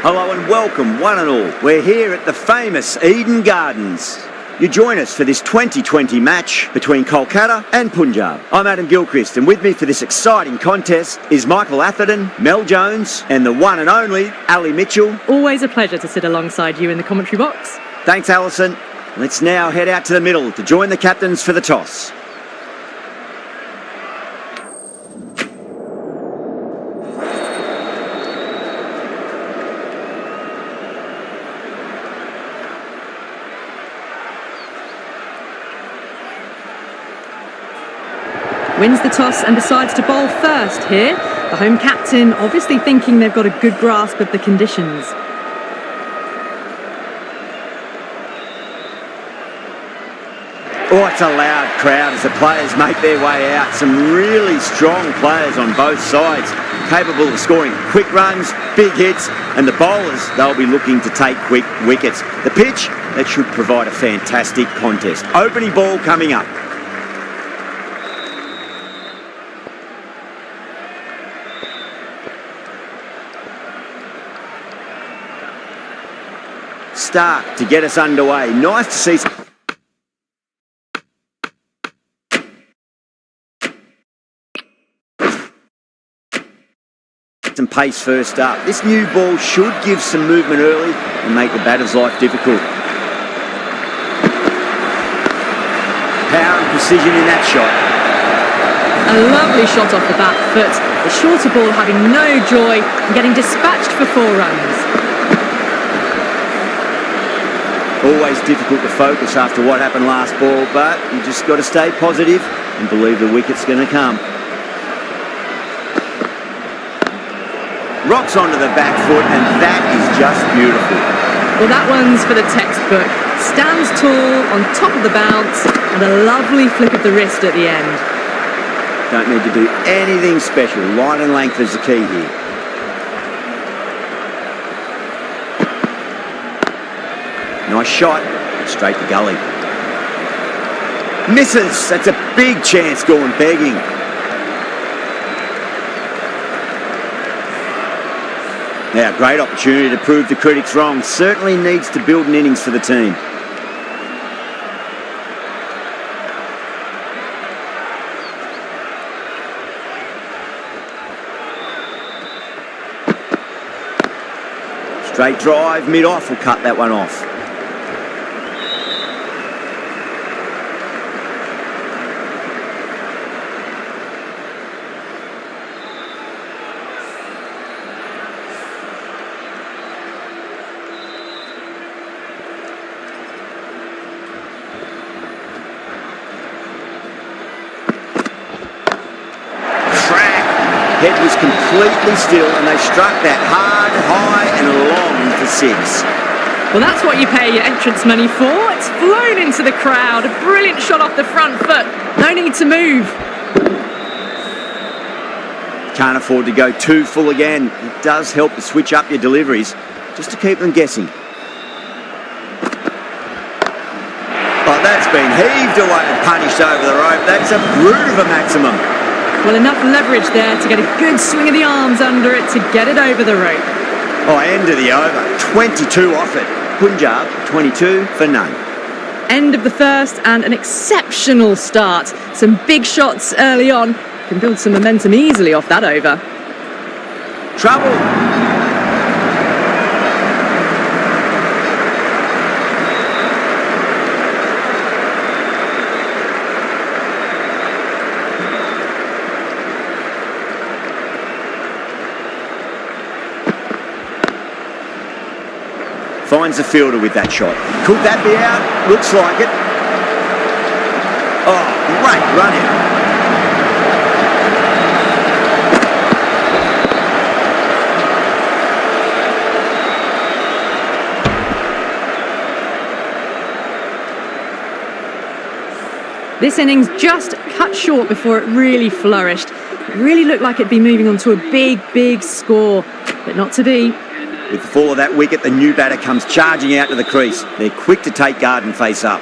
Hello and welcome, one and all. We're here at the famous Eden Gardens. You join us for this 2020 match between Kolkata and Punjab. I'm Adam Gilchrist, and with me for this exciting contest is Michael Atherton, Mel Jones, and the one and only Ali Mitchell. Always a pleasure to sit alongside you in the commentary box. Thanks, Alison. Let's now head out to the middle to join the captains for the toss. Wins the toss and decides to bowl first here. The home captain obviously thinking they've got a good grasp of the conditions. Oh, it's a loud crowd as the players make their way out. Some really strong players on both sides, capable of scoring quick runs, big hits, and the bowlers, they'll be looking to take quick wickets. The pitch, that should provide a fantastic contest. Opening ball coming up. Stark to get us underway. Nice to see some pace first up. This new ball should give some movement early and make the batter's life difficult. Power and precision in that shot. A lovely shot off the back foot. The shorter ball having no joy and getting dispatched for 4 runs. Always difficult to focus after what happened last ball, but you just got to stay positive and believe the wicket's going to come. Rocks onto the back foot, and that is just beautiful. Well, that one's for the textbook. Stands tall, on top of the bounce, and a lovely flick of the wrist at the end. Don't need to do anything special. Line and length is the key here. Nice shot, straight to gully. Misses, that's a big chance going begging. Now, great opportunity to prove the critics wrong. Certainly needs to build an innings for the team. Straight drive, mid-off will cut that one off. Head was completely still and they struck that hard, high and long for 6. Well, that's what you pay your entrance money for. It's flown into the crowd. A brilliant shot off the front foot. No need to move. Can't afford to go too full again. It does help to switch up your deliveries just to keep them guessing. Oh, that's been heaved away and punished over the rope. That's a brute of a maximum. Well, enough leverage there to get a good swing of the arms under it to get it over the rope. Oh, end of the over. 22 off it. Punjab, 22 for none. End of the first and an exceptional start. Some big shots early on. Can build some momentum easily off that over. Trouble. Finds the fielder with that shot. Could that be out? Looks like it. Oh, great run out. This innings just cut short before it really flourished. It really looked like it'd be moving on to a big, big score, but not to be. With the fall of that wicket, the new batter comes charging out to the crease. They're quick to take guard and face up.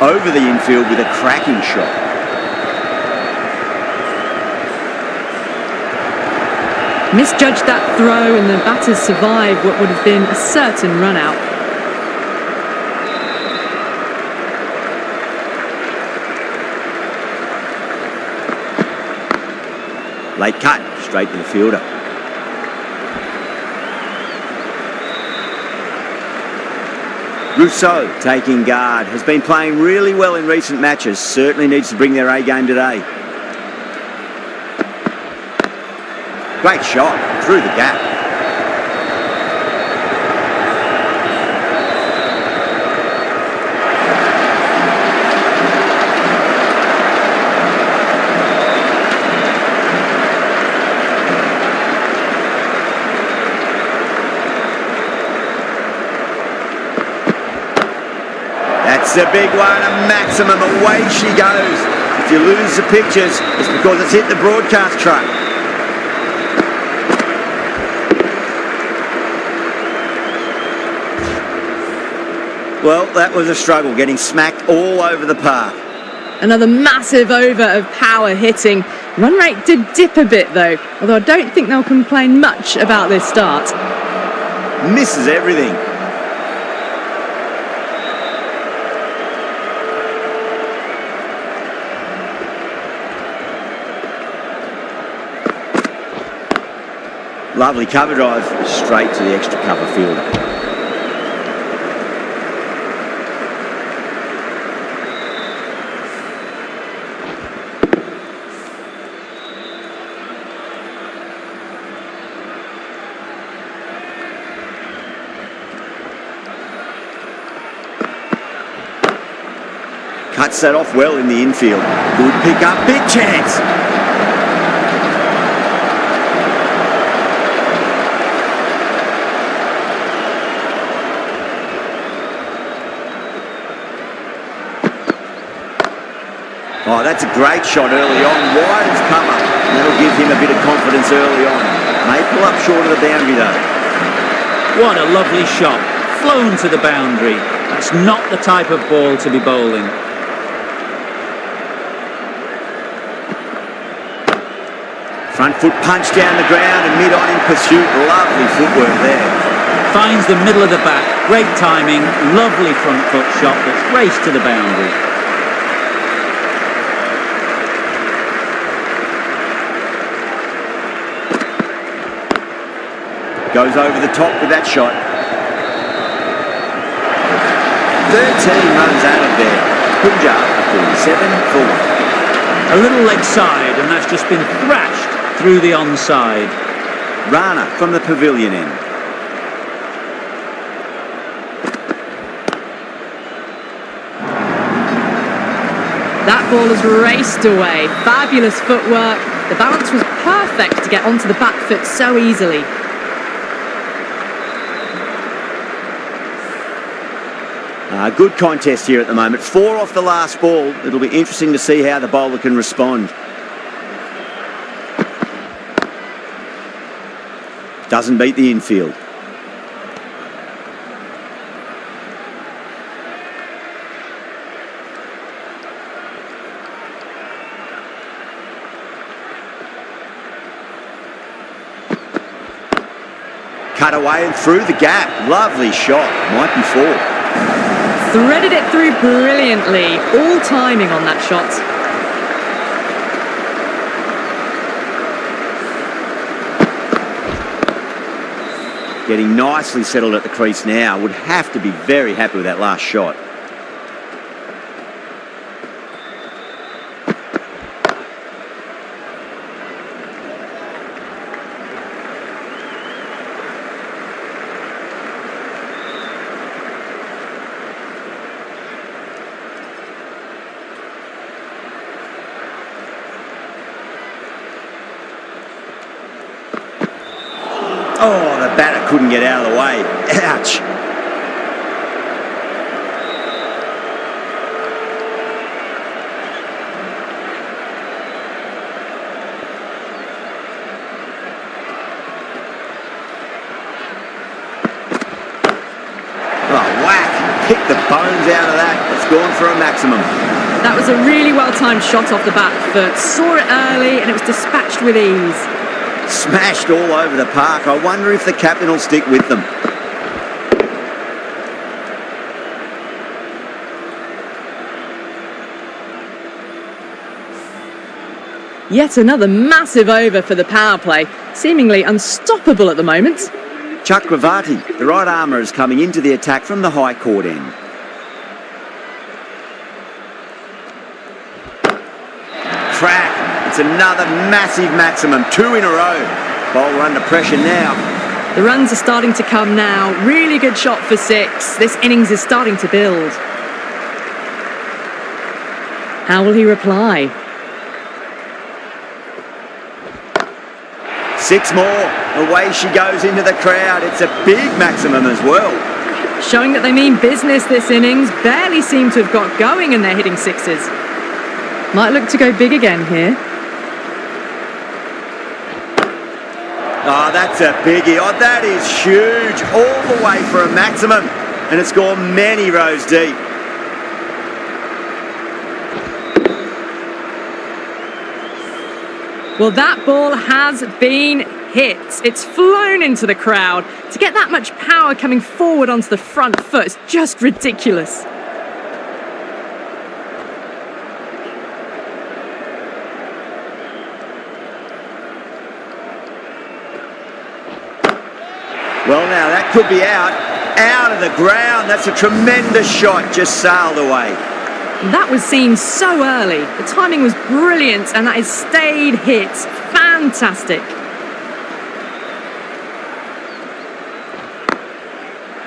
over the infield with a cracking shot. Misjudged that throw and the batters survived what would have been a certain run out. Late cut, straight to the fielder. Rousseau taking guard, has been playing really well in recent matches, certainly needs to bring their A game today. Great shot, through the gap. That's a big one, a maximum, away she goes. If you lose the pictures, it's because it's hit the broadcast truck. Well, that was a struggle, getting smacked all over the park. Another massive over of power hitting. Run rate did dip a bit though, although I don't think they'll complain much about this start. Misses everything. Lovely cover drive, straight to the extra cover fielder. Cuts that off well in the infield. Good pick up, big chance. Oh, that's a great shot early on. Wide of cover. And that'll give him a bit of confidence early on. May pull up short of the boundary though. What a lovely shot. Flown to the boundary. That's not the type of ball to be bowling. Front foot punch down the ground and mid-on in pursuit. Lovely footwork there. Finds the middle of the bat. Great timing. Lovely front foot shot that's raced to the boundary. Goes over the top with that shot. 13 runs out of there. Punjab 47 for 1. A little leg side, and that's just been thrashed through the onside. Rana from the pavilion end. That ball has raced away. Fabulous footwork. The balance was perfect to get onto the back foot so easily. Good contest here at the moment. 4 off the last ball. It'll be interesting to see how the bowler can respond. Doesn't beat the infield. Cut away and through the gap. Lovely shot. Might be 4. Threaded it through brilliantly. All timing on that shot. Getting nicely settled at the crease now. Would have to be very happy with that last shot. Oh, the batter couldn't get out of the way. Ouch. Oh, whack. picked the bones out of that. It's gone for a maximum. That was a really well-timed shot off the back foot. Saw it early and it was dispatched with ease. Smashed all over the park. I wonder if the captain will stick with them. Yet another massive over for the power play, seemingly unstoppable at the moment. Chakravarti, the right armour, is coming into the attack from the high court end. Crack! It's another massive maximum, 2 in a row. Bowler under pressure now. The runs are starting to come now. Really good shot for 6. This innings is starting to build. How will he reply? 6 more. Away she goes into the crowd. It's a big maximum as well. Showing that they mean business this innings. Barely seem to have got going and they're hitting 6s. Might look to go big again here. Oh, that's a biggie. Oh, that is huge. All the way for a maximum. And it's gone many rows deep. Well, that ball has been hit. It's flown into the crowd. To get that much power coming forward onto the front foot is just ridiculous. Well, now that could be out of the ground. That's a tremendous shot, just sailed away. That was seen so early. The timing was brilliant and that is stayed hit. Fantastic.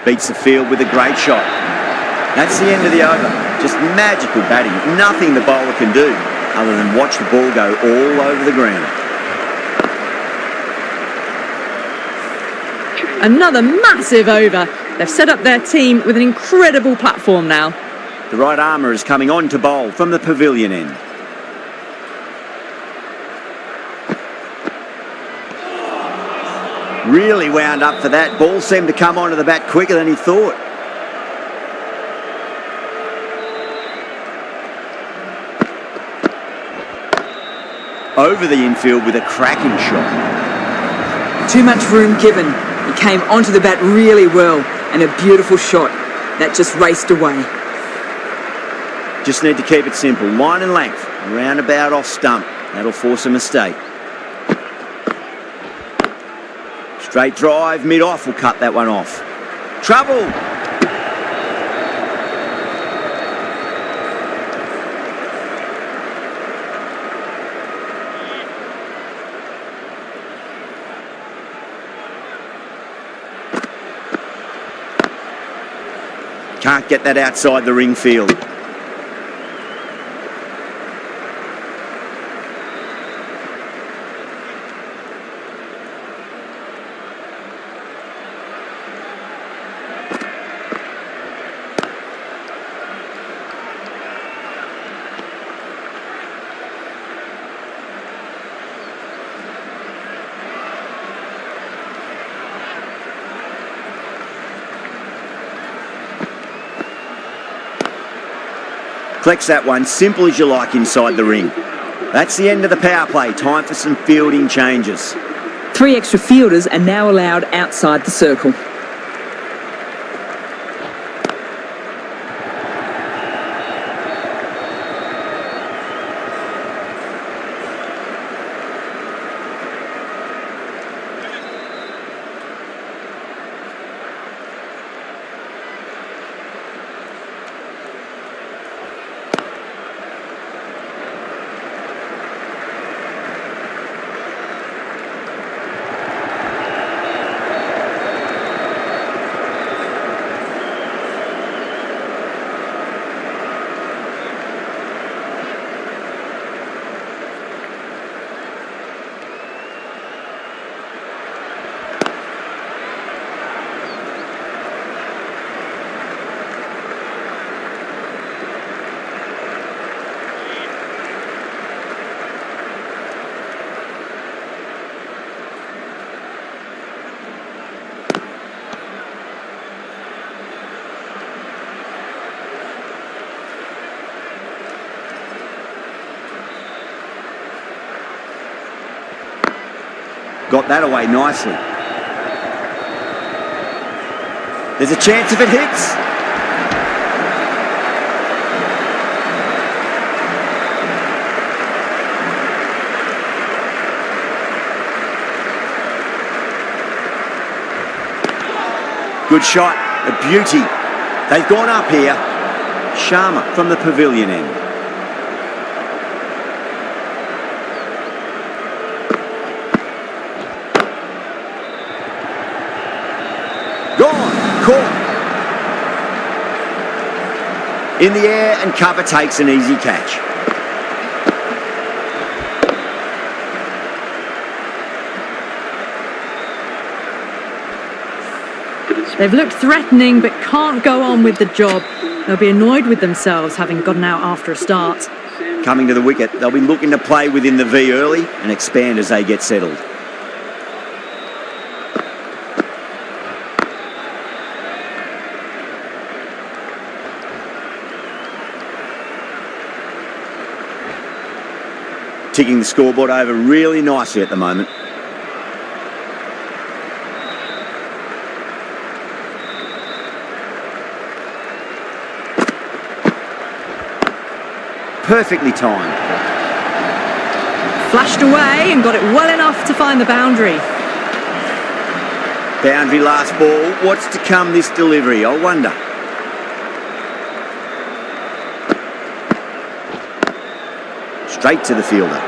Beats the field with a great shot. That's the end of the over. Just magical batting. Nothing the bowler can do other than watch the ball go all over the ground. Another massive over. They've set up their team with an incredible platform now. The right armour is coming on to bowl from the pavilion end. Really wound up for that. Ball seemed to come onto the bat quicker than he thought. Over the infield with a cracking shot. Too much room given. He came onto the bat really well and a beautiful shot. That just raced away. Just need to keep it simple. Line and length. Roundabout off stump. That'll force a mistake. Straight drive, mid-off will cut that one off. Trouble! Can't get that outside the ring field. Collects that one, simple as you like, inside the ring. That's the end of the power play. Time for some fielding changes. 3 extra fielders are now allowed outside the circle. Got that away nicely. There's a chance if it hits. Good shot, a beauty. They've gone up here. Sharma from the pavilion end. Gone, caught. In the air and cover takes an easy catch. They've looked threatening but can't go on with the job. They'll be annoyed with themselves having gotten out after a start. Coming to the wicket, they'll be looking to play within the V early and expand as they get settled. Ticking the scoreboard over really nicely at the moment. Perfectly timed. Flashed away and got it well enough to find the boundary. Boundary last ball. What's to come this delivery? I wonder. Straight to the fielder.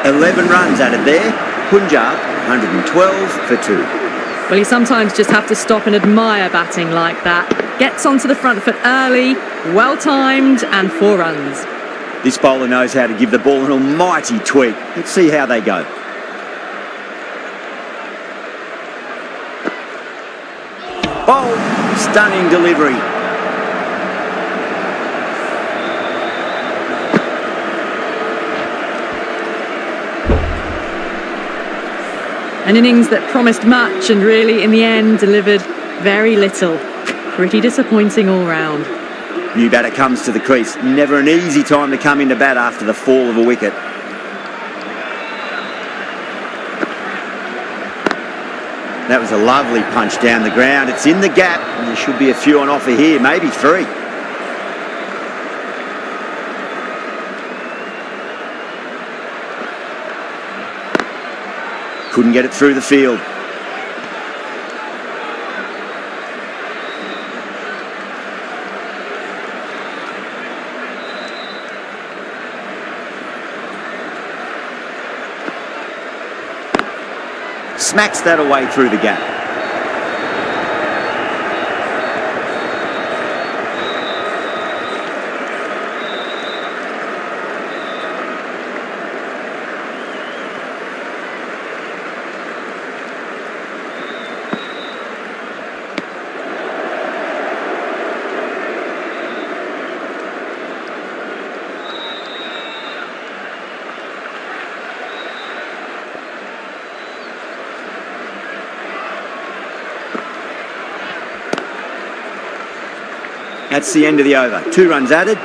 .11 runs added there. Punjab, 112 for 2. Well, you sometimes just have to stop and admire batting like that. Gets onto the front foot early, well-timed, and 4 runs. This bowler knows how to give the ball an almighty tweak. Let's see how they go. Bowl, stunning delivery. An innings that promised much and really, in the end, delivered very little. Pretty disappointing all round. New batter comes to the crease. Never an easy time to come into bat after the fall of a wicket. That was a lovely punch down the ground. It's in the gap, and there should be a few on offer here, maybe 3. Couldn't get it through the field. Smacks that away through the gap. That's the end of the over. 2 runs added.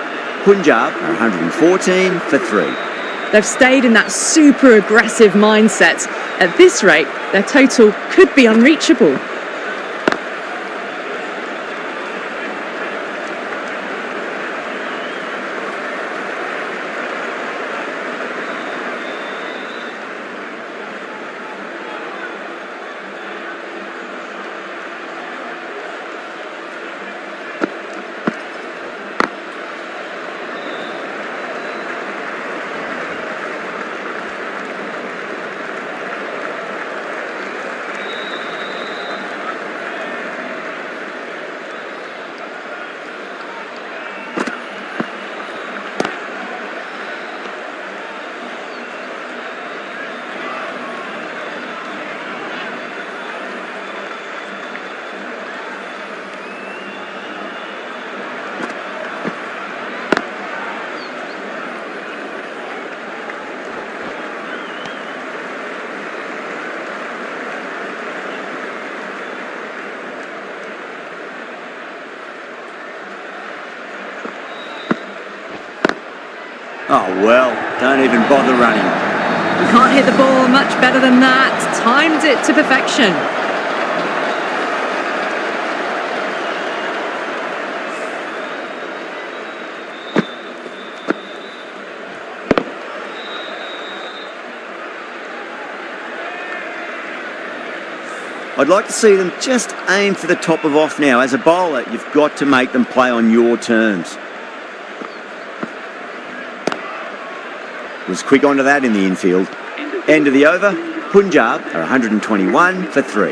Punjab are 114 for 3. They've stayed in that super aggressive mindset. At this rate, their total could be unreachable. Oh, well, don't even bother running. You can't hit the ball much better than that. Timed it to perfection. I'd like to see them just aim for the top of off now. As a bowler, you've got to make them play on your terms. Was quick onto that in the infield. End of the over, Punjab are 121 for 3.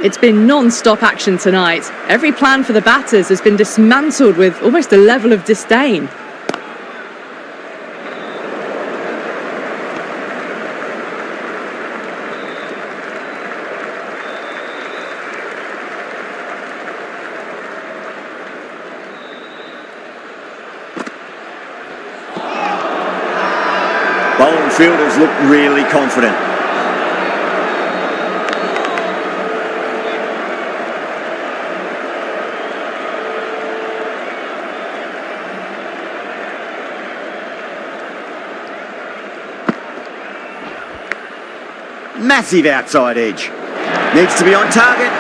It's been non-stop action tonight. Every plan for the batters has been dismantled with almost a level of disdain. Bowling fielders look really confident. Massive outside edge. Needs to be on target.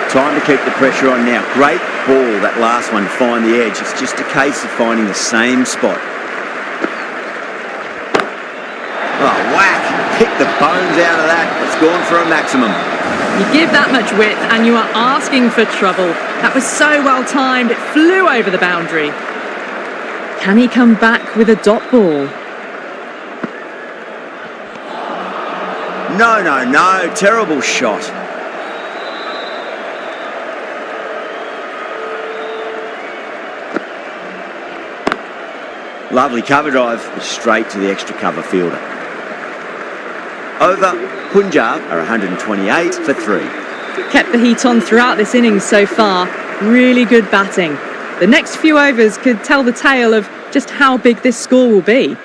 Time to keep the pressure on now. Great ball, that last one, to find the edge. It's just a case of finding the same spot. Oh, whack! Pick the bones out of that. It's gone for a maximum. You give that much width and you are asking for trouble. That was so well timed, it flew over the boundary. Can he come back with a dot ball? No, no, no. Terrible shot. Lovely cover drive, straight to the extra cover fielder. Over, Punjab are 128 for 3. Kept the heat on throughout this innings so far. Really good batting. The next few overs could tell the tale of just how big this score will be.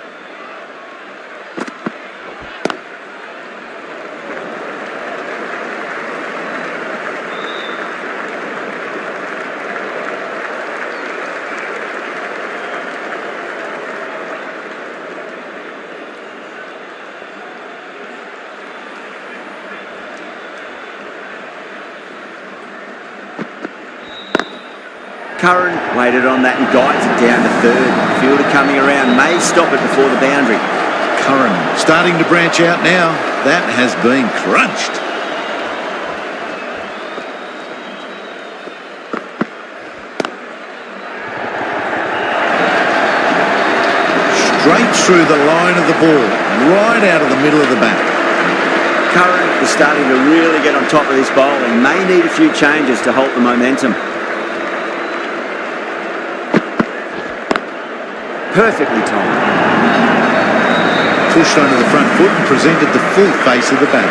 Curran waited on that and guides it down to third. Fielder coming around may stop it before the boundary. Curran starting to branch out now. That has been crunched. Straight through the line of the ball, right out of the middle of the bat. Curran is starting to really get on top of this bowl and may need a few changes to halt the momentum. Perfectly timed. Pushed onto the front foot and presented the full face of the bat.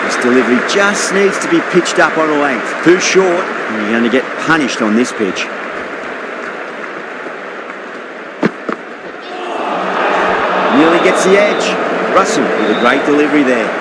This delivery just needs to be pitched up on a length. Too short, and you're going to get punished on this pitch. Nearly gets the edge. Russell with a great delivery there.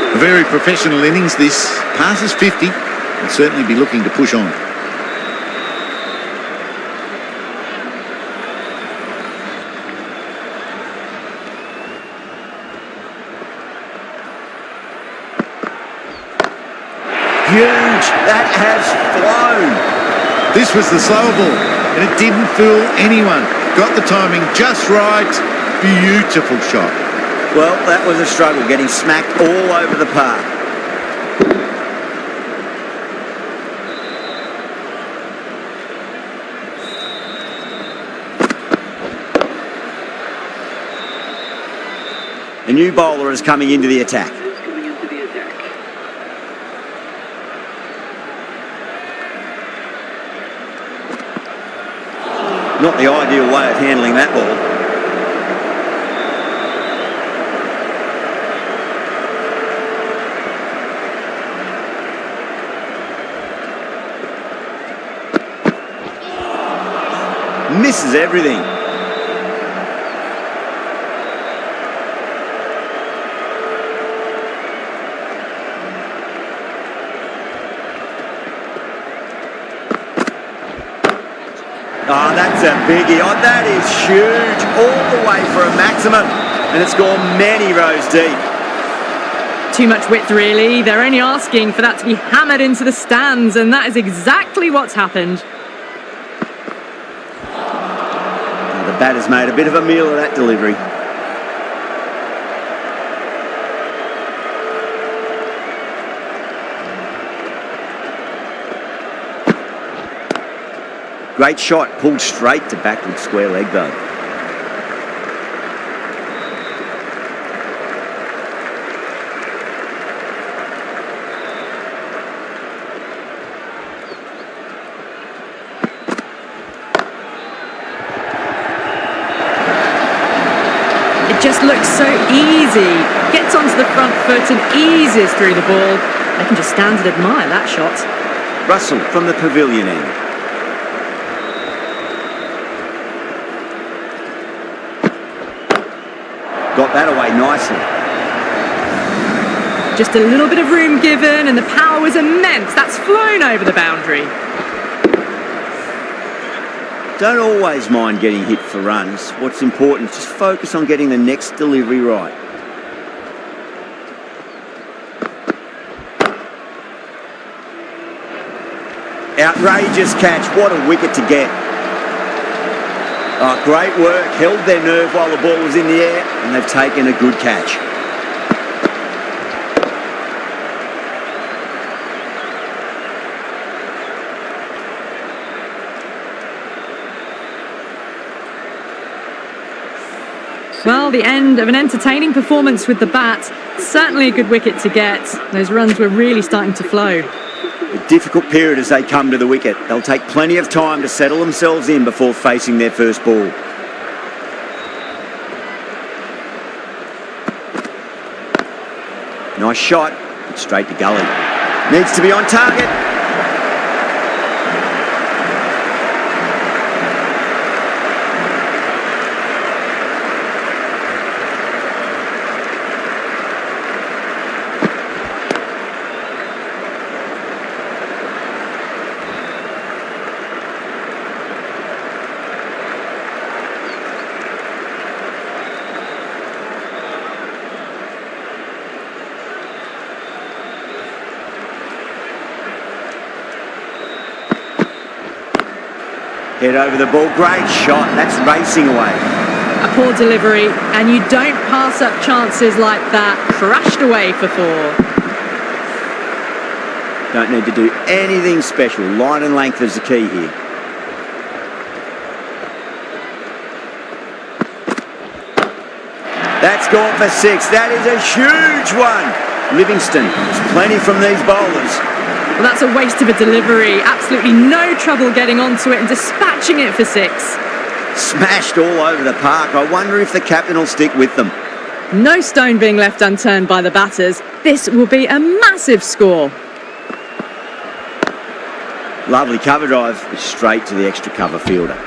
A very professional innings this. Passes 50. Will certainly be looking to push on. Huge! That has flown! This was the slower ball, and it didn't fool anyone. Got the timing just right. Beautiful shot. Well, that was a struggle, getting smacked all over the park. A new bowler is coming into the attack. Not the ideal way of handling that ball. misses everything. Oh, that's a biggie. Oh, that is huge. All the way for a maximum. And it's gone many rows deep. Too much width, really. They're only asking for that to be hammered into the stands, and that is exactly what's happened. Now, the batter's made a bit of a meal of that delivery. Great shot, pulled straight to backward square leg though. It just looks so easy. Gets onto the front foot and eases through the ball. They can just stand and admire that shot. Russell from the pavilion end. Got that away nicely. Just a little bit of room given and the power was immense. That's flown over the boundary. Don't always mind getting hit for runs. What's important is just focus on getting the next delivery right. Outrageous catch. What a wicket to get. Oh, great work. Held their nerve while the ball was in the air, and they've taken a good catch. Well, the end of an entertaining performance with the bat. Certainly a good wicket to get. Those runs were really starting to flow. A difficult period as they come to the wicket. They'll take plenty of time to settle themselves in before facing their first ball. Nice shot, but straight to gully. Needs to be on target. Head over the ball, great shot, that's racing away. A poor delivery, and you don't pass up chances like that. Crashed away for 4. Don't need to do anything special, line and length is the key here. That's gone for 6, that is a huge one. Livingston, there's plenty from these bowlers. Well, that's a waste of a delivery. Absolutely no trouble getting onto it and dispatching it for 6. Smashed all over the park. I wonder if the captain will stick with them. No stone being left unturned by the batters. This will be a massive score. Lovely cover drive, straight to the extra cover fielder.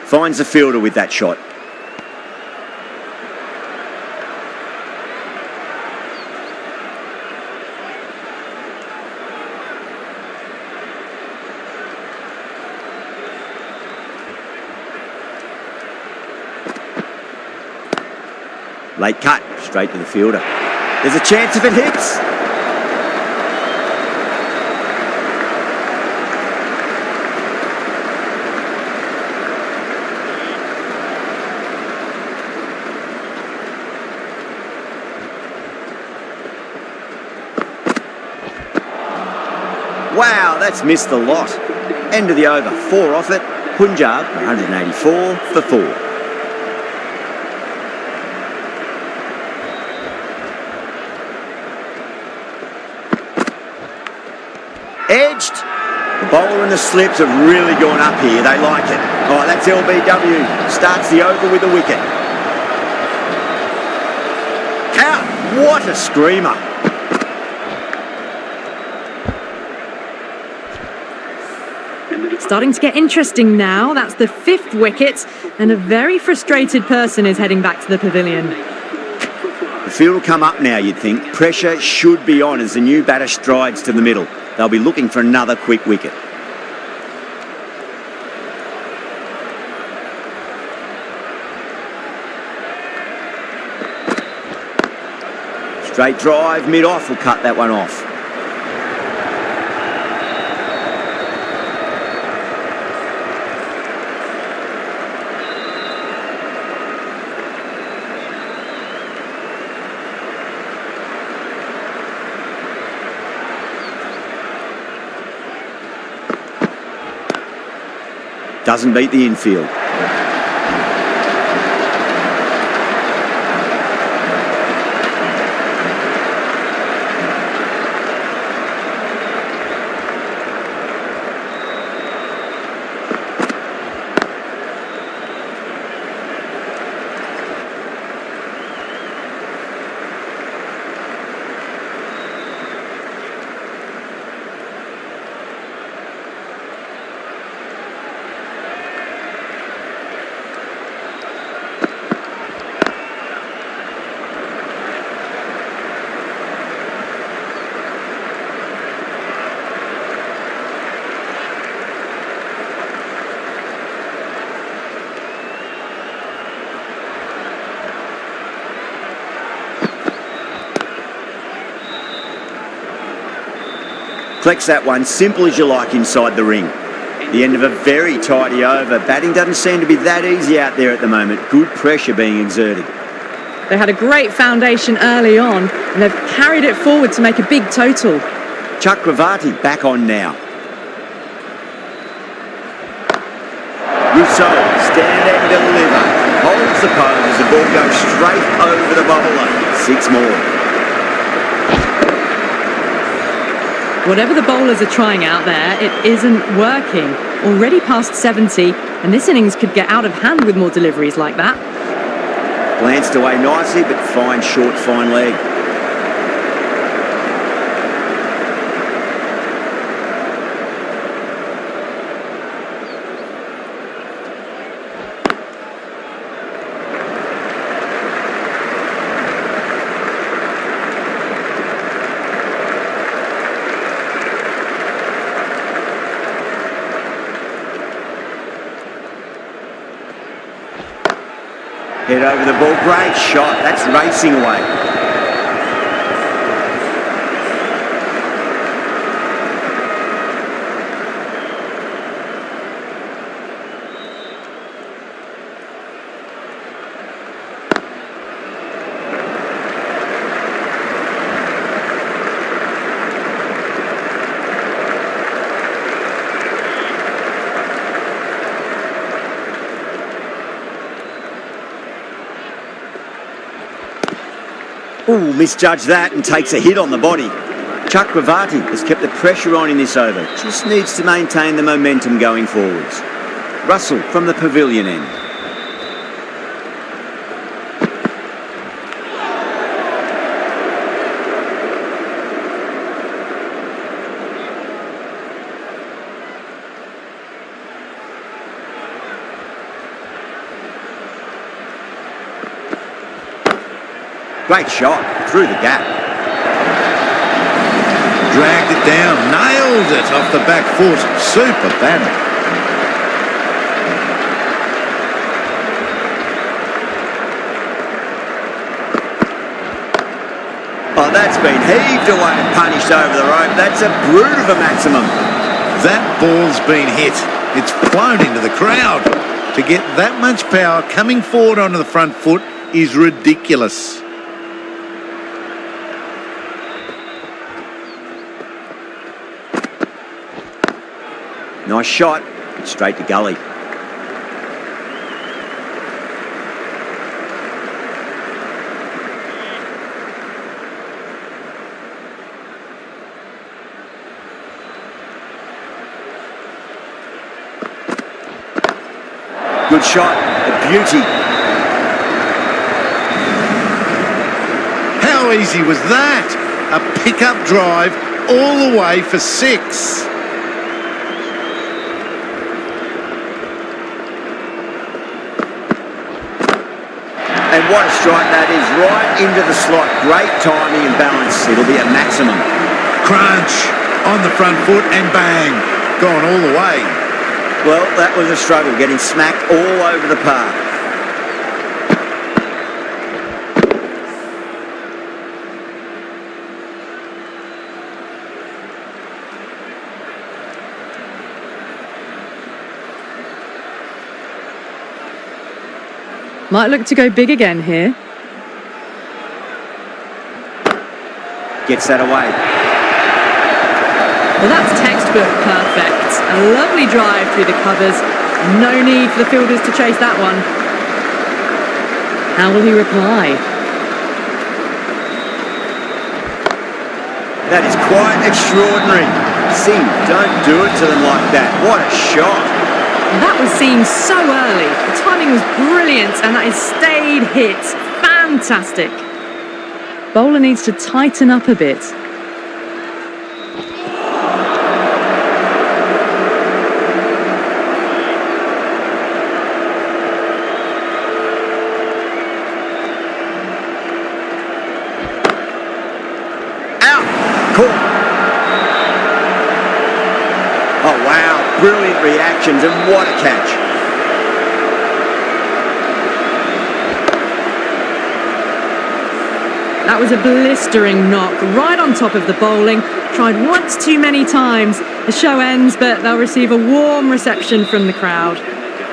Finds the fielder with that shot. Late cut, straight to the fielder. There's a chance if it hits. that's missed the lot. End of the over, 4 off it. Punjab, 184 for 4. Edged. The bowler and the slips have really gone up here. They like it. Oh, that's LBW. Starts the over with a wicket. Out. What a screamer. Starting to get interesting now. That's the 5th wicket, and a very frustrated person is heading back to the pavilion. The field will come up now, you'd think. Pressure should be on as the new batter strides to the middle. They'll be looking for another quick wicket. Straight drive, mid-off will cut that one off. Doesn't beat the infield. Collects that one, simple as you like inside the ring. The end of a very tidy over. Batting doesn't seem to be that easy out there at the moment. Good pressure being exerted. They had a great foundation early on, and they've carried it forward to make a big total. Chakravarti back on now. Rousseau, stand and deliver. Holds the pose as the ball goes straight over the bowler. 6 more. Whatever the bowlers are trying out there, it isn't working. Already past 70, and this innings could get out of hand with more deliveries like that. Glanced away nicely, but fine short, fine leg. Head over the ball, great shot, that's racing away. Ooh, misjudged that and takes a hit on the body. Chakravarti has kept the pressure on in this over. Just needs to maintain the momentum going forwards. Russell from the pavilion end. Great shot, through the gap. Dragged it down, nailed it off the back foot. Super batting. Oh, that's been heaved away and punished over the rope. That's a brute of a maximum. That ball's been hit. It's flown into the crowd. To get that much power coming forward onto the front foot is ridiculous. Nice shot, straight to gully. Good shot, a beauty. How easy was that? A pickup drive all the way for 6. And what a strike that is, right into the slot. Great timing and balance. It'll be a maximum. Crunch on the front foot and bang, gone all the way. Well, that was a struggle, getting smacked all over the park. Might look to go big again here. Gets that away. Well, that's textbook perfect. A lovely drive through the covers. No need for the fielders to chase that one. How will he reply? That is quite extraordinary. Sing, don't do it to them like that. What a shot. That was seen so early. The timing was brilliant and that is stayed hit. Fantastic. Bowler needs to tighten up a bit. Oh, wow. Brilliant reactions and what a catch. That was a blistering knock right on top of the bowling. Tried once too many times. The show ends, but they'll receive a warm reception from the crowd.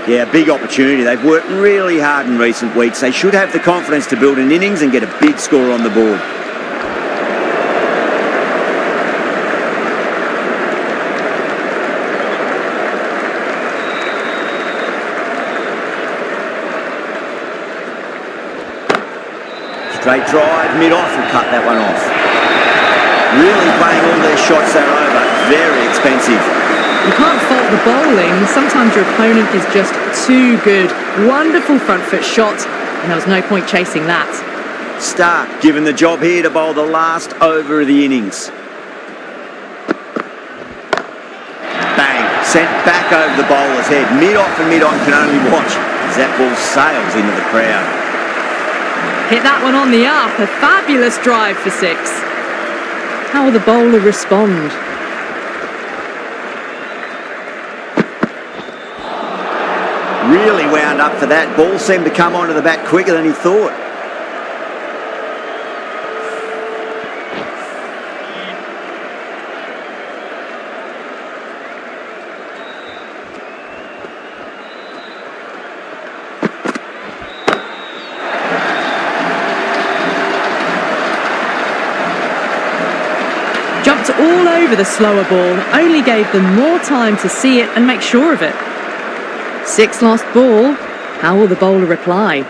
Yeah, big opportunity. They've worked really hard in recent weeks. They should have the confidence to build an innings and get a big score on the board. Straight drive, mid-off, will cut that one off. Really playing all their shots that over. Very expensive. You can't fault the bowling. Sometimes your opponent is just too good. Wonderful front foot shot, and there was no point chasing that. Stark given the job here to bowl the last over of the innings. Bang, sent back over the bowler's head. Mid-off and mid-on can only watch as that ball sails into the crowd. Hit that one on the up. A fabulous drive for 6. How will the bowler respond? Really wound up for that. Ball seemed to come onto the bat quicker than he thought. Jumped all over the slower ball, only gave them more time to see it and make sure of it. 6 lost ball. How will the bowler reply?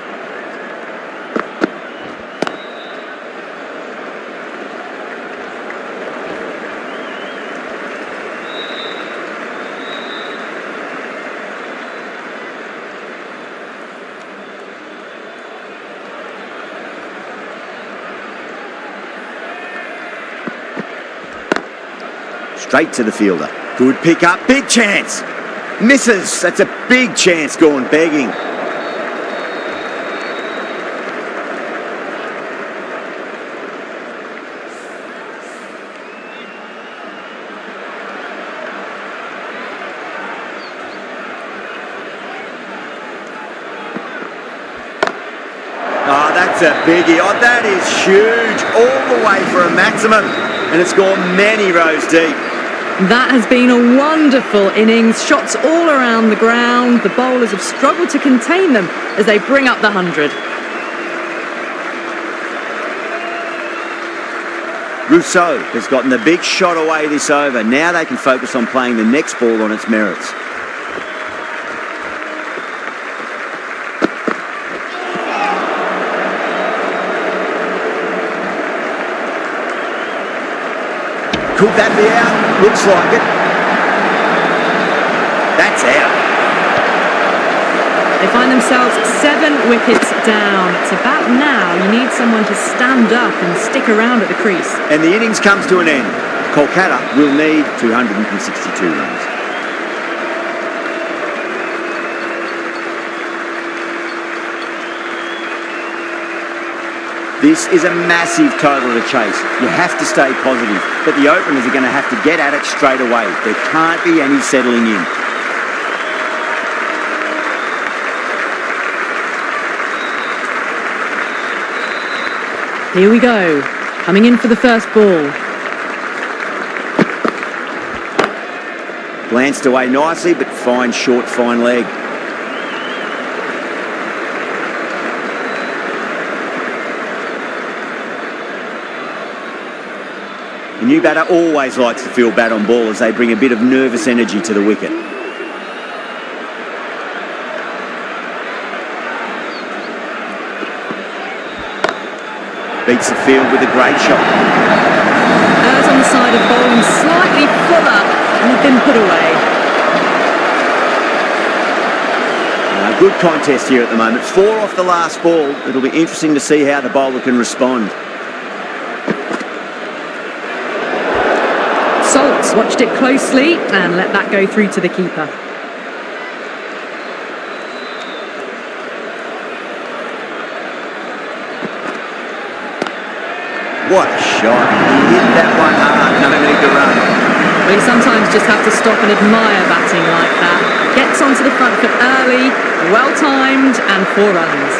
Straight to the fielder. Good pick up, big chance. Misses, that's a big chance gone begging. Oh, that's a biggie. Oh, that is huge. All the way for a maximum. And it's gone many rows deep. That has been a wonderful innings. Shots all around the ground. The bowlers have struggled to contain them as they bring up the 100. Rousseau has gotten the big shot away this over. Now they can focus on playing the next ball on its merits. Could that be out? Looks like it. That's out. They find themselves 7 wickets down. It's about now you need someone to stand up and stick around at the crease. And the innings comes to an end. Kolkata will need 262 runs. This is a massive total to chase. You have to stay positive, but the openers are going to have to get at it straight away. There can't be any settling in. Here we go. Coming in for the first ball. Glanced away nicely, but fine short, fine leg. The new batter always likes to feel bat on ball as they bring a bit of nervous energy to the wicket. Beats the field with a great shot. Errs on the side of bowling slightly fuller and have been put away. Good contest here at the moment. 4 off the last ball. It'll be interesting to see how the bowler can respond. Salt's watched it closely and let that go through to the keeper. What a shot. He hit that one hard. No need to run. Well, you sometimes just have to stop and admire batting like that. Gets onto the front foot early, well-timed, and 4 runs.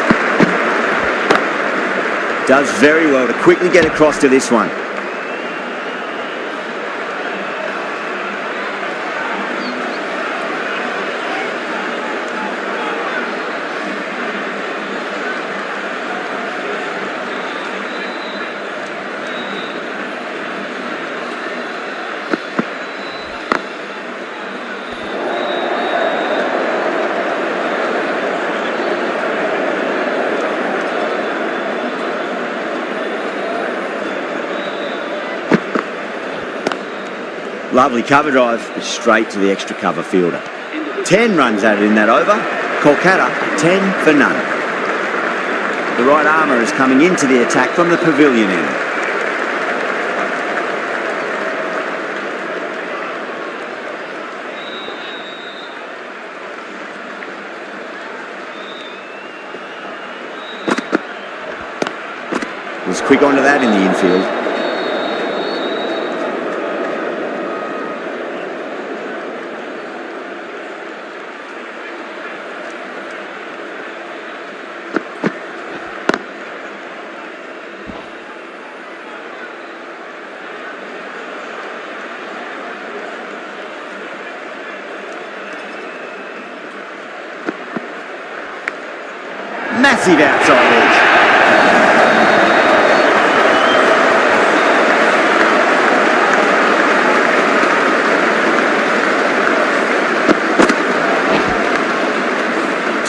Does very well to quickly get across to this one. Lovely cover drive, straight to the extra cover fielder. 10 runs added in that over. Kolkata, 10 for none. The right armour is coming into the attack from the pavilion end. Was quick onto that in the infield. Massive outside edge.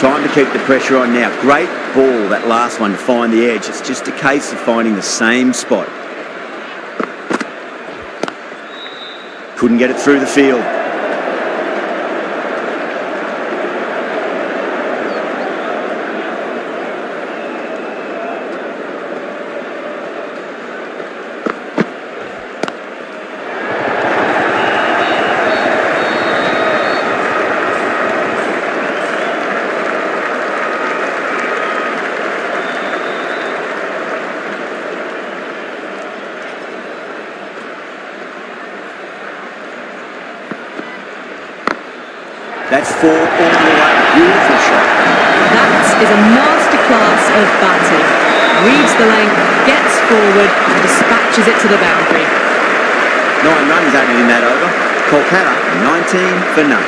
Time to keep the pressure on now. Great ball, that last one, to find the edge. It's just a case of finding the same spot. Couldn't get it through the field. That's 4 all the way. Beautiful shot. That is a masterclass of batting. Reads the length, gets forward, and dispatches it to the boundary. 9 runs added in that over. Kolkata, 19 for none.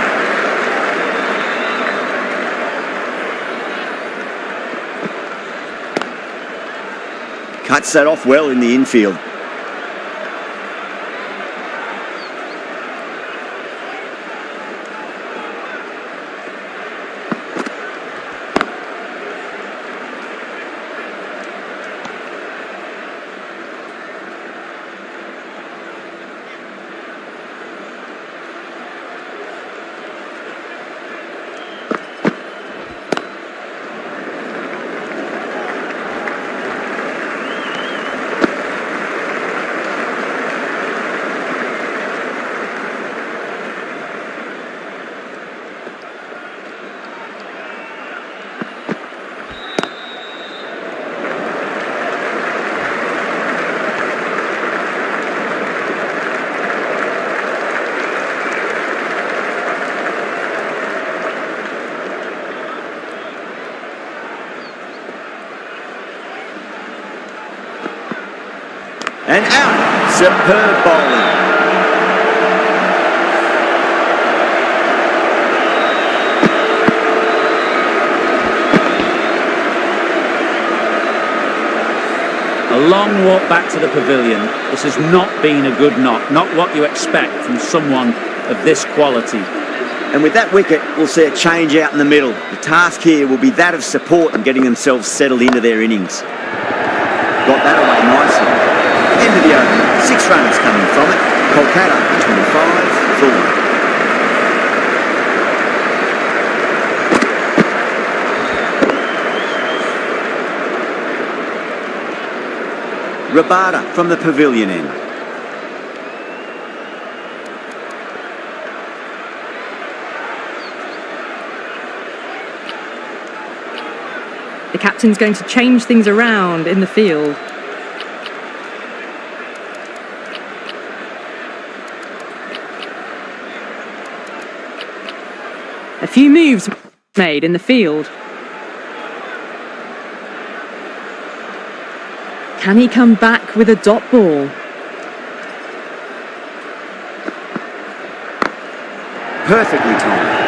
Cuts that off well in the infield. And out. Superb bowling. A long walk back to the pavilion. This has not been a good knock, not what you expect from someone of this quality. And with that wicket, we'll see a change out in the middle. The task here will be that of support and getting themselves settled into their innings. Got that away nicely. End of the over. 6 runs coming from it. Kolkata 25 for 1. Rabada from the pavilion end. The captain's going to change things around in the field. A few moves made in the field. Can he come back with a dot ball? Perfectly timed.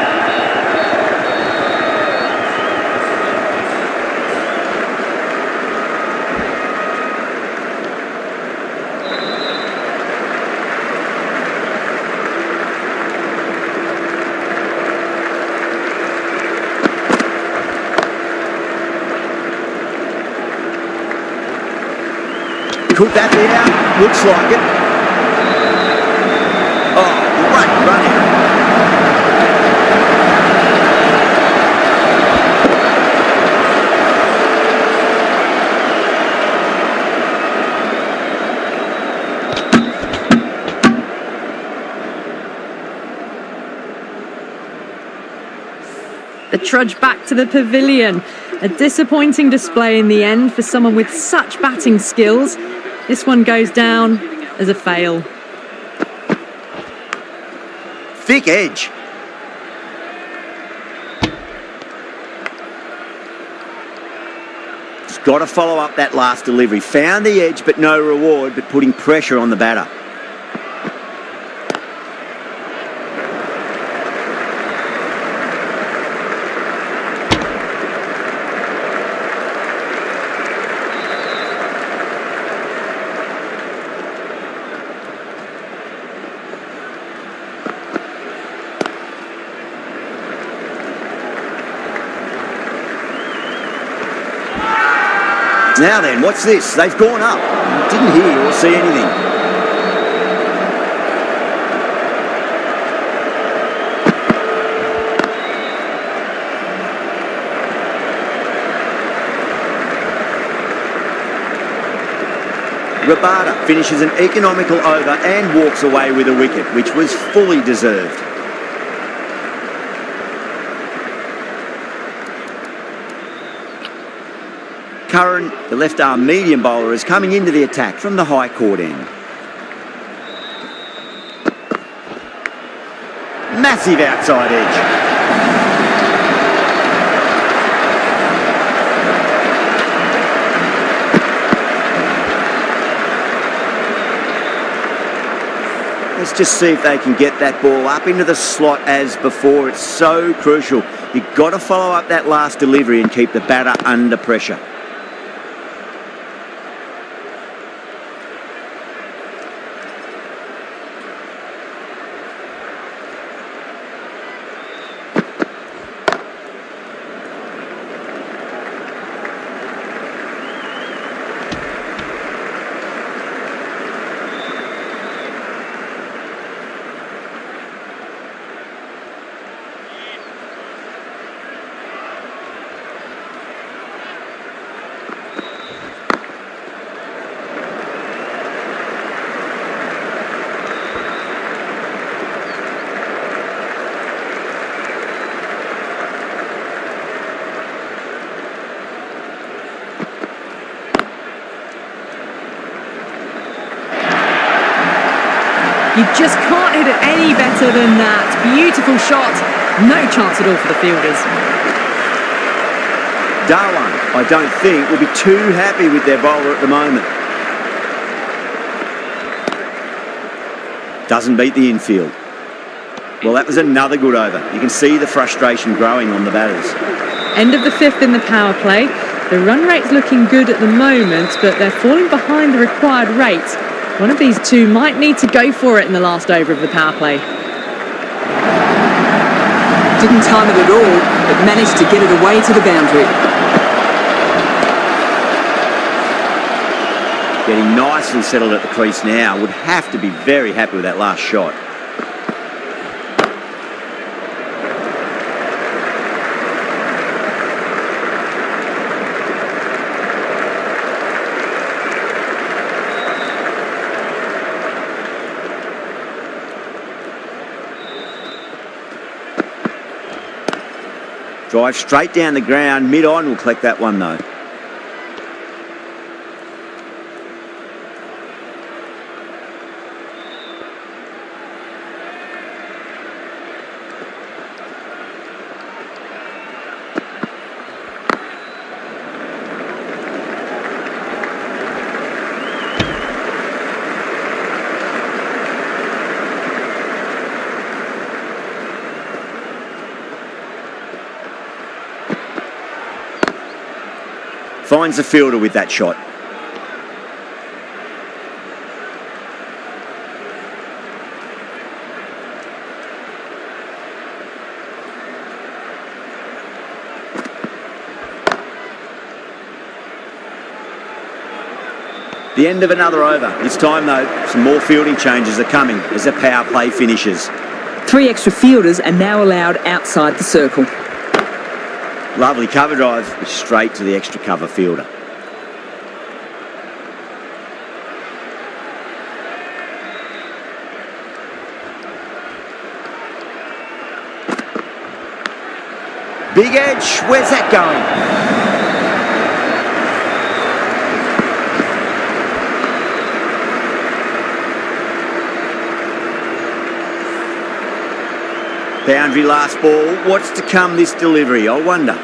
Could that be out? Looks like it. Oh, great running. The trudge back to the pavilion. A disappointing display in the end for someone with such batting skills. This one goes down as a fail. Thick edge. He's got to follow up that last delivery. Found the edge, but no reward, but putting pressure on the batter. Now then, what's this? They've gone up. Didn't hear or see anything. Rabada finishes an economical over and walks away with a wicket, which was fully deserved. Curran, the left-arm medium bowler, is coming into the attack from the high court end. Massive outside edge. Let's just see if they can get that ball up into the slot as before. It's so crucial. You've got to follow up that last delivery and keep the batter under pressure. You just can't hit it any better than that. Beautiful shot. No chance at all for the fielders. Darwin, I don't think, will be too happy with their bowler at the moment. Doesn't beat the infield. Well, that was another good over. You can see the frustration growing on the batters. End of the 5th in the power play. The run rate's looking good at the moment, but they're falling behind the required rate. One of these two might need to go for it in the last over of the power play. Didn't time it at all, but managed to get it away to the boundary. Getting nicely settled at the crease now. Would have to be very happy with that last shot. Drive straight down the ground. Mid-on will collect that one though. Finds the fielder with that shot. The end of another over. This time though, some more fielding changes are coming as the power play finishes. 3 extra fielders are now allowed outside the circle. Lovely cover drive, straight to the extra cover fielder. Big edge, where's that going? Boundary last ball. What's to come this delivery, I wonder.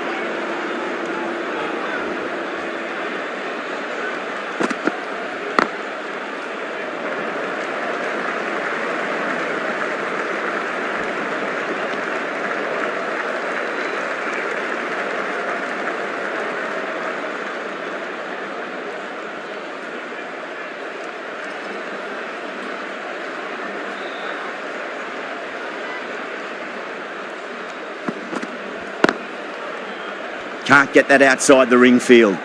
Can't get that outside the ring field. The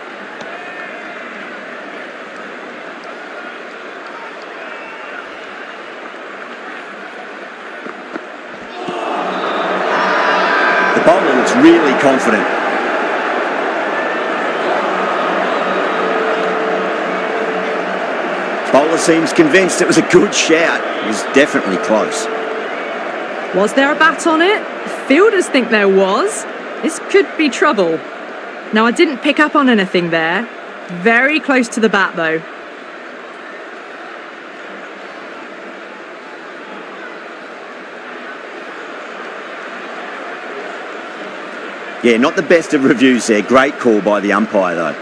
bowler looks really confident. Bowler seems convinced it was a good shout. It was definitely close. Was there a bat on it? Fielders think there was. This could be trouble. Now, I didn't pick up on anything there. Very close to the bat, though. Yeah, not the best of reviews there. Great call by the umpire, though.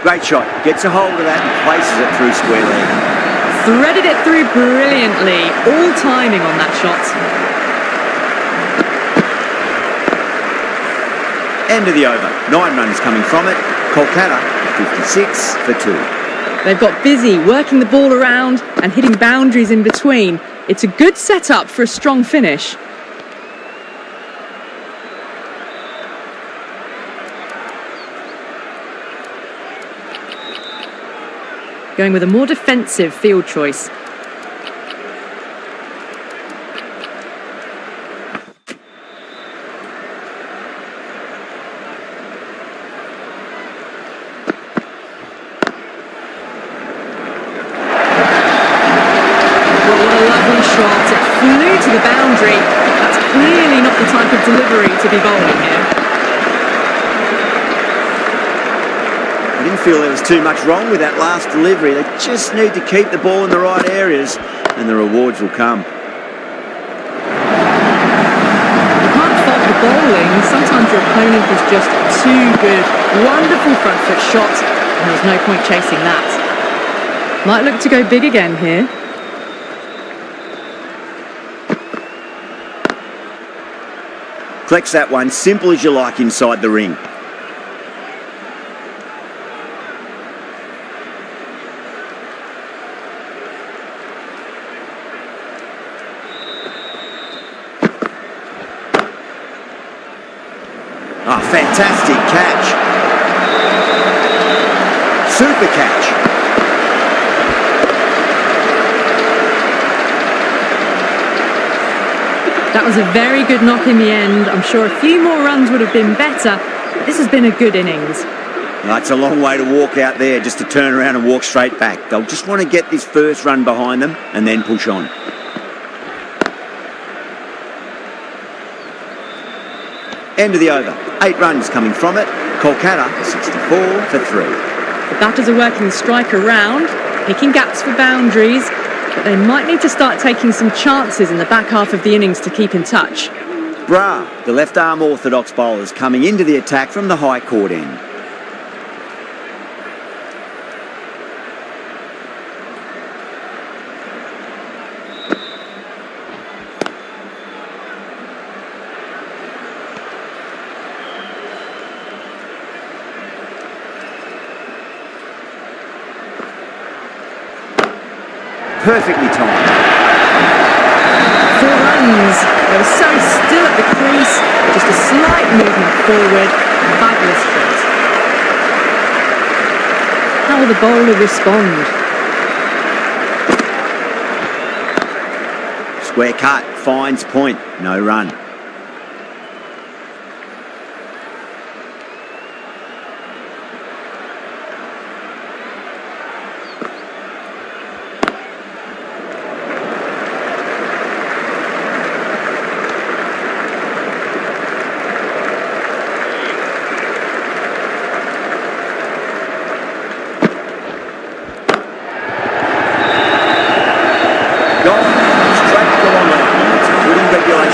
Great shot. Gets a hold of that and places it through square leg. Threaded it through brilliantly. All timing on that shot. End of the over. 9 runs coming from it. Kolkata, 56 for 2. They've got busy working the ball around and hitting boundaries in between. It's a good setup for a strong finish. Going with a more defensive field choice. To the boundary. That's clearly not the type of delivery to be bowling here. I didn't feel there was too much wrong with that last delivery. They just need to keep the ball in the right areas and the rewards will come. You can't fault the bowling. Sometimes your opponent is just too good. Wonderful front foot shot, and there's no point chasing that. Might look to go big again here. Collects that one, simple as you like inside the ring. Oh, fantastic catch. Super catch. That was a very good knock in the end. I'm sure a few more runs would have been better, but this has been a good innings. That's a long way to walk out there just to turn around and walk straight back. They'll just want to get this first run behind them and then push on. End of the over. 8 runs coming from it. Kolkata 64 for 3. The batters are working the strike around, picking gaps for boundaries, but they might need to start taking some chances in the back half of the innings to keep in touch. Bra, the left-arm orthodox bowlers coming into the attack from the high court end. Perfectly timed. 4 runs. They were so still at the crease. Just a slight movement forward. Fabulous shot. How will the bowler respond? Square cut, finds point, no run.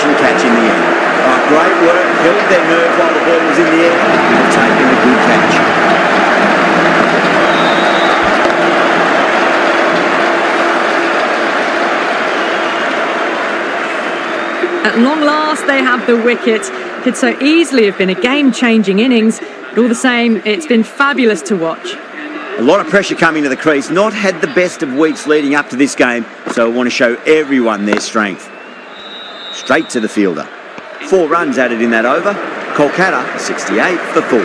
Catch in the end. Great work, held their nerve while the ball was in the air and taken a good catch. At long last, they have the wicket. Could so easily have been a game-changing innings, but all the same, it's been fabulous to watch. A lot of pressure coming to the crease. Not had the best of weeks leading up to this game, so I want to show everyone their strength. Straight to the fielder. 4 runs added in that over. Kolkata 68 for 4.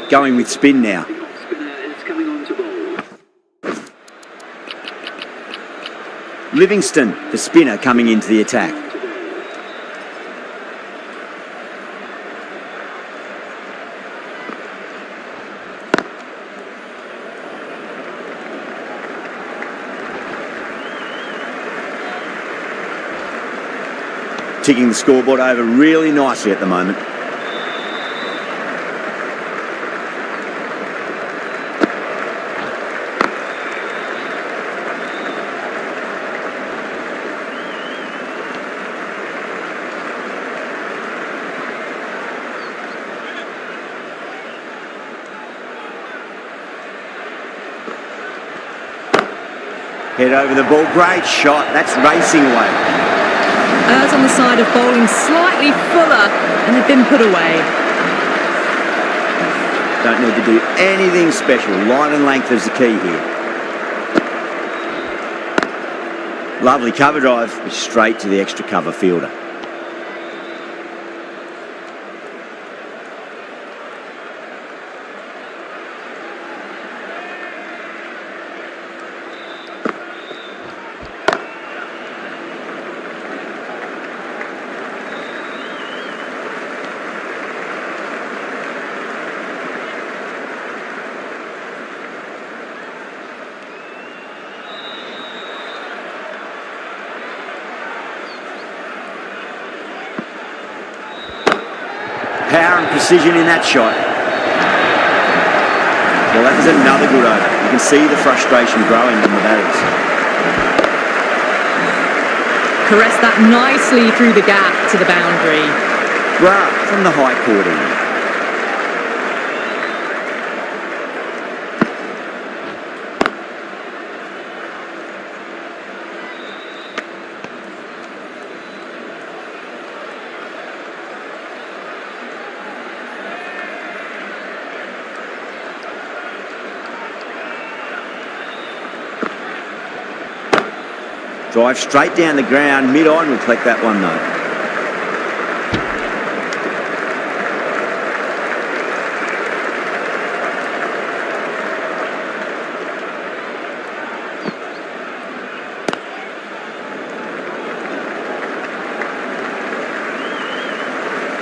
Going with spin now. Livingston, the spinner, coming into the attack. Ticking the scoreboard over really nicely at the moment. Head over the ball, great shot, that's racing away. Errs on the side of bowling slightly fuller and had been put away. Don't need to do anything special. Line and length is the key here. Lovely cover drive, straight to the extra cover fielder. Power and precision in that shot. Well, that was another good over. You can see the frustration growing in the batters. Caressed that nicely through the gap. to the boundary. Grant from the high court end. Drive straight down the ground, mid-on will collect that one though.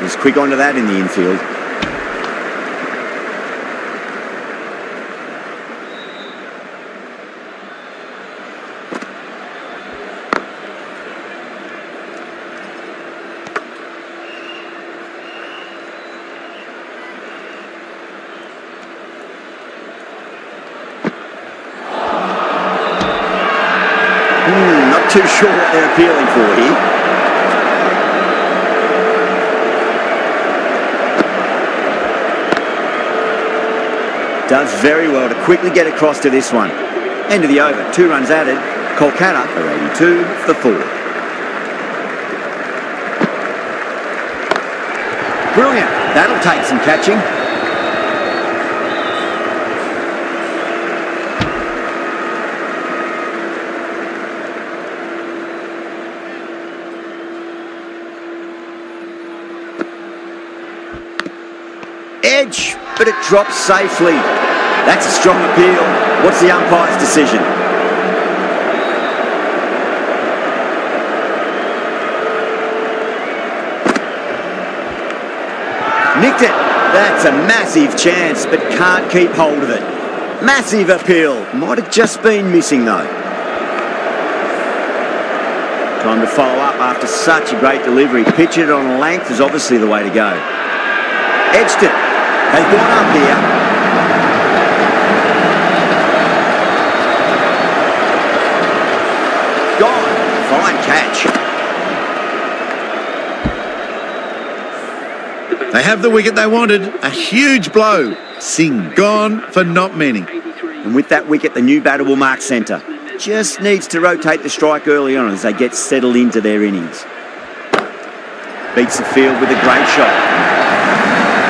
He's quick onto that in the infield. Not too sure what they're appealing for here. Does very well to quickly get across to this one. End of the over, 2 runs added. Kolkata are 82 for 4. Brilliant, that'll take some catching. Edge, but it drops safely. That's a strong appeal. What's the umpire's decision? Nicked it. That's a massive chance, but can't keep hold of it. Massive appeal. Might have just been missing though. Time to follow up after such a great delivery. Pitch it on length is obviously the way to go. Edged it. They've gone up here. Gone. Fine catch. They have the wicket they wanted. A huge blow. Singh gone for not many. And with that wicket, the new batter will mark centre. Just needs to rotate the strike early on as they get settled into their innings. Beats the field with a great shot.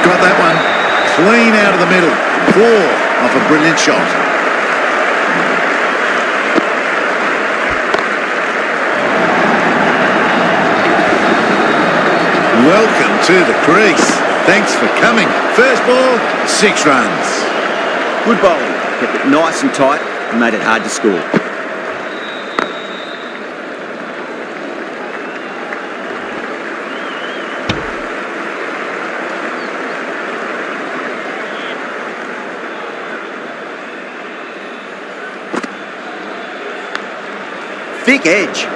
Got that one. Clean out of the middle. 4 off a brilliant shot. Welcome to the crease. Thanks for coming. First ball, 6 runs. Good bowling. Kept it nice and tight and made it hard to score. Thick edge.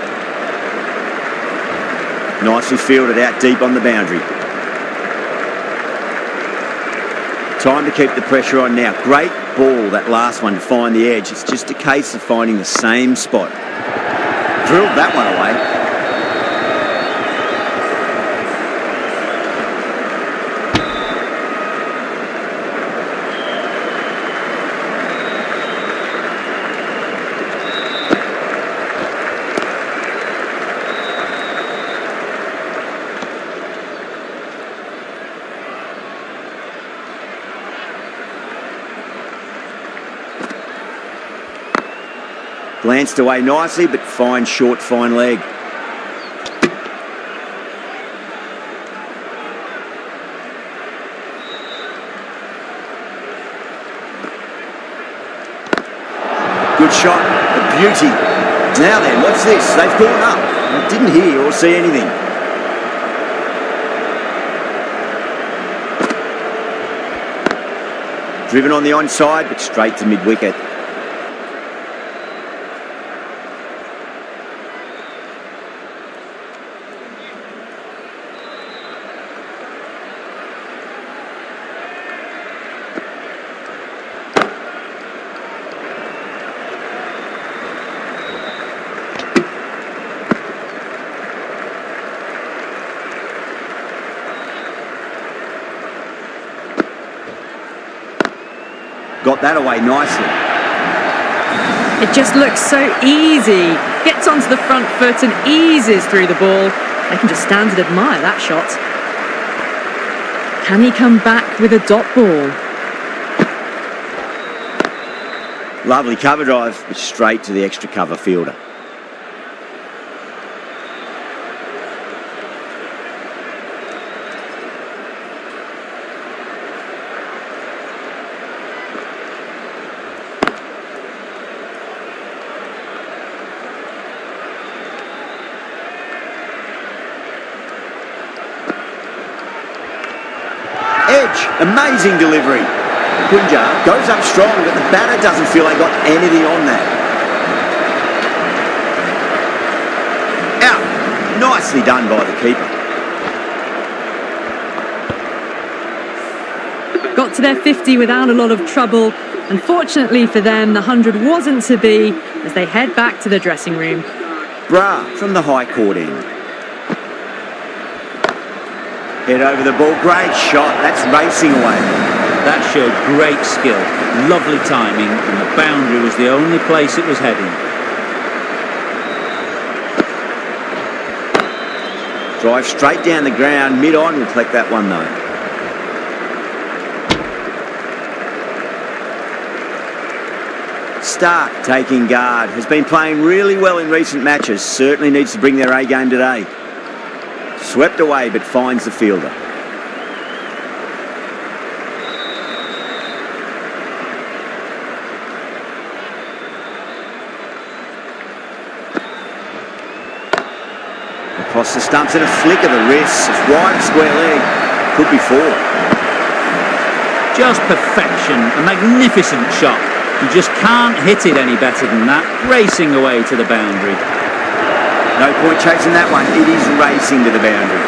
Nicely fielded out deep on the boundary. Time to keep the pressure on now. Great ball, that last one, to find the edge. It's just a case of finding the same spot. Drilled that one away. Glanced away nicely, but fine short, fine leg. Good shot, a beauty. Now then, what's this? They've gone up. I didn't hear or see anything. Driven on the onside, but straight to mid-wicket. got that away nicely. It just looks so easy. Gets onto the front foot and eases through the ball. They can just stand and admire that shot. Can he come back with a dot ball? Lovely cover drive, straight to the extra cover fielder. Amazing delivery. Punjab goes up strong, but the batter doesn't feel they got anything on that. Out. Nicely done by the keeper. Got to their 50 without a lot of trouble. Unfortunately for them, the 100 wasn't to be as they head back to the dressing room. Bra from the high court end. Head over the ball, great shot, that's racing away. That showed great skill, lovely timing, and the boundary was the only place it was heading. Drive straight down the ground, mid-on will collect that one though. Stark taking guard, has been playing really well in recent matches, certainly needs to bring their A game today. Swept away, but finds the fielder. Across the stumps and a flick of the wrist. It's wide of square leg. Could be four. Just perfection. A magnificent shot. You just can't hit it any better than that. Racing away to the boundary. No point chasing that one. It is racing to the boundary.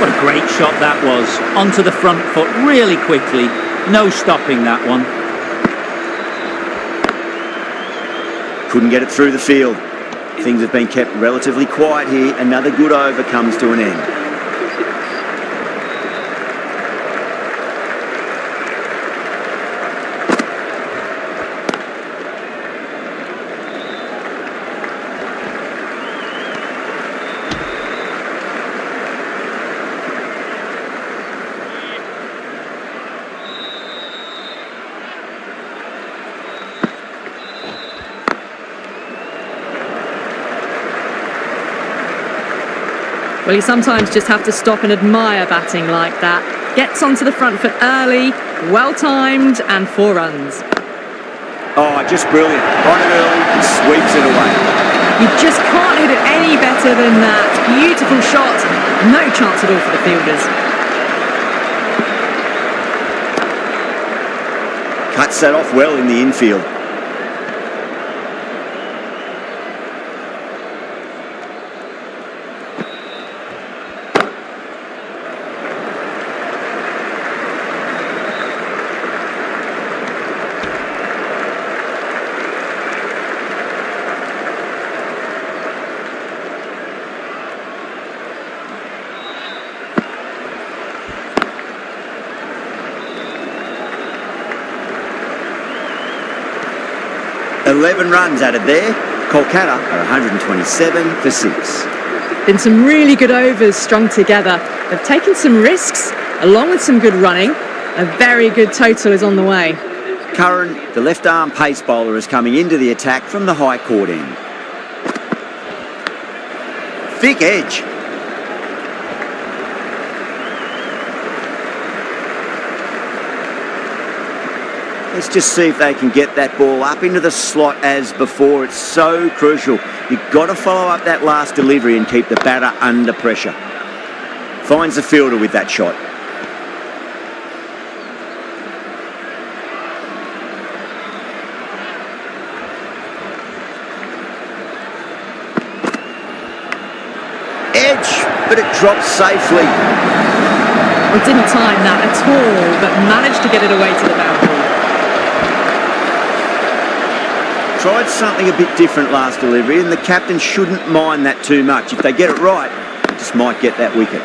What a great shot that was. Onto the front foot really quickly. No stopping that one. Couldn't get it through the field. Things have been kept relatively quiet here. Another good over comes to an end. Well, you sometimes just have to stop and admire batting like that. Gets onto the front foot early, well-timed, and 4 runs. Oh, just brilliant. On it early and sweeps it away. You just can't hit it any better than that. Beautiful shot. No chance at all for the fielders. Cuts that off well in the infield. $11 runs added there. Kolkata are 127 for 6. Been some really good overs strung together. They've taken some risks, along with some good running. A very good total is on the way. Curran, the left-arm pace bowler, is coming into the attack from the high court end. Thick edge. Let's just see if they can get that ball up into the slot as before. It's so crucial. You've got to follow up that last delivery and keep the batter under pressure. Finds the fielder with that shot. Edge, but it drops safely. We didn't time that at all, but managed to get it away to the boundary. Tried something a bit different last delivery, and the captain shouldn't mind that too much. If they get it right, they just might get that wicket.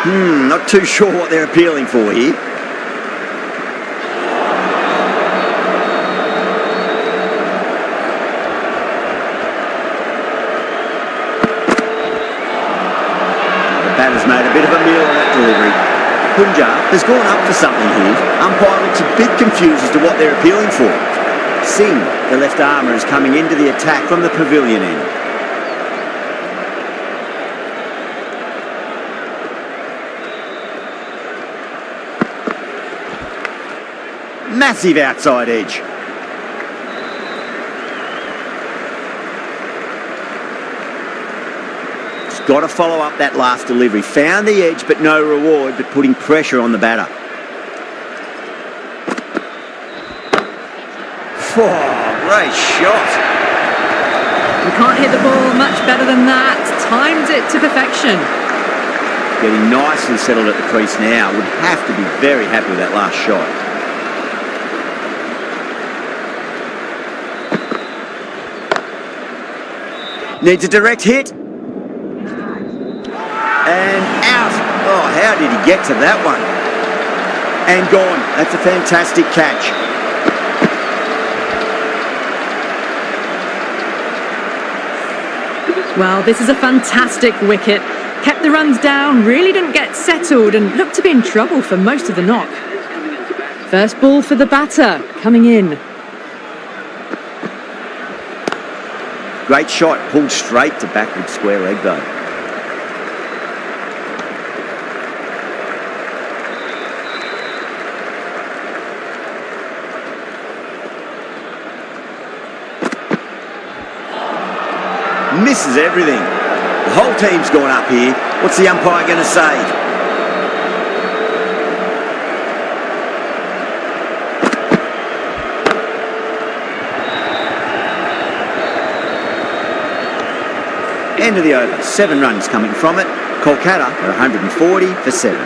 Not too sure what they're appealing for here. The batter's made a bit of a meal of that delivery. Punjab has gone up for something here. Umpire looks a bit confused as to what they're appealing for. Singh, the left armour, is coming into the attack from the pavilion end. Massive outside edge. He's got to follow up that last delivery. Found the edge, but no reward, but putting pressure on the batter. Oh, great shot. You can't hit the ball much better than that. Timed it to perfection. Getting nicely settled at the crease now. Would have to be very happy with that last shot. Needs a direct hit. And out. Oh, how did he get to that one? And gone. That's a fantastic catch. Well, this is a fantastic wicket. Kept the runs down, really didn't get settled and looked to be in trouble for most of the knock. First ball for the batter, coming in. Great shot, pulled straight to backward square leg though. Misses everything. The whole team's gone up here. What's the umpire going to say? End of the over. 7 runs coming from it. Kolkata are 140 for 7.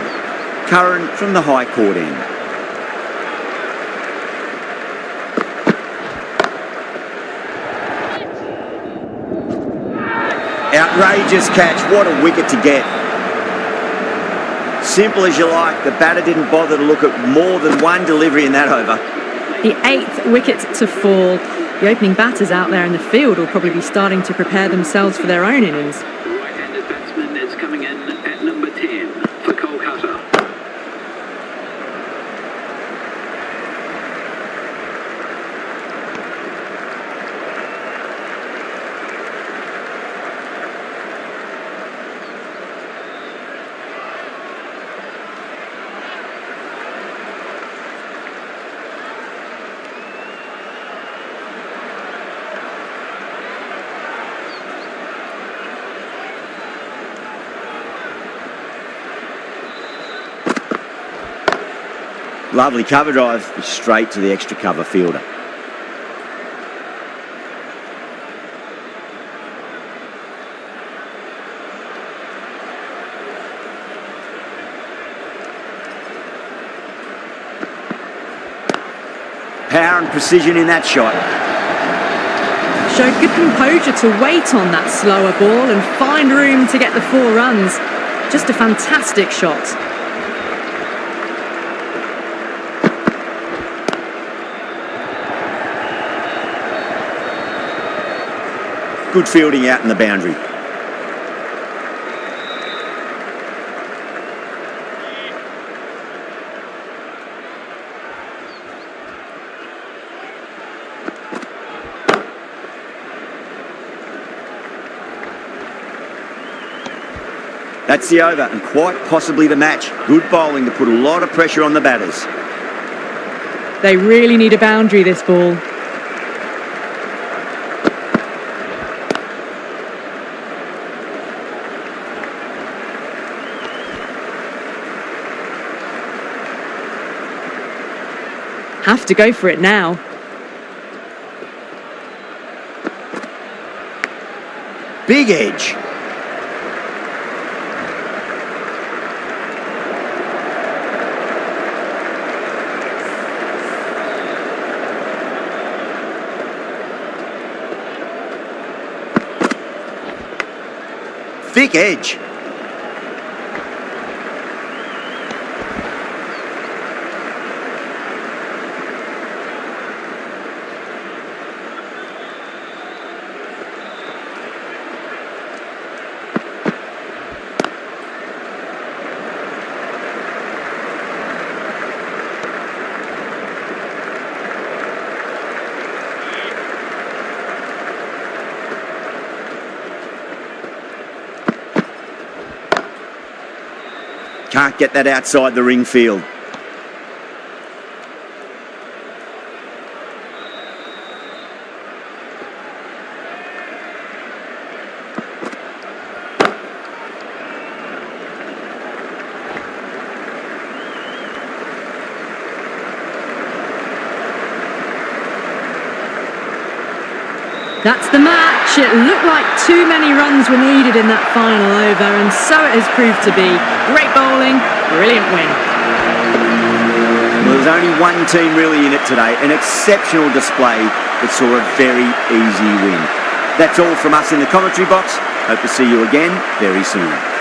Curran from the high court end. Outrageous catch. What a wicket to get. Simple as you like. The batter didn't bother to look at more than one delivery in that over. The 8th wicket to fall. The opening batters out there in the field will probably be starting to prepare themselves for their own innings. The right-handed batsman is coming in at number 10 for Kolkata. Lovely cover drive straight to the extra cover fielder. Power and precision in that shot. Showed good composure to wait on that slower ball and find room to get the 4 runs. Just a fantastic shot. Good fielding out in the boundary. That's the over and quite possibly the match. Good bowling to put a lot of pressure on the batters. They really need a boundary this ball. Have to go for it now. Big edge. Thick edge. can't get that outside the ring field. That's the match. It looked like too many runs were needed in that final over, and so it has proved to be. Great bowling, brilliant win. Well, there's only one team really in it today, an exceptional display that saw a very easy win. That's all from us in the commentary box. Hope to see you again very soon.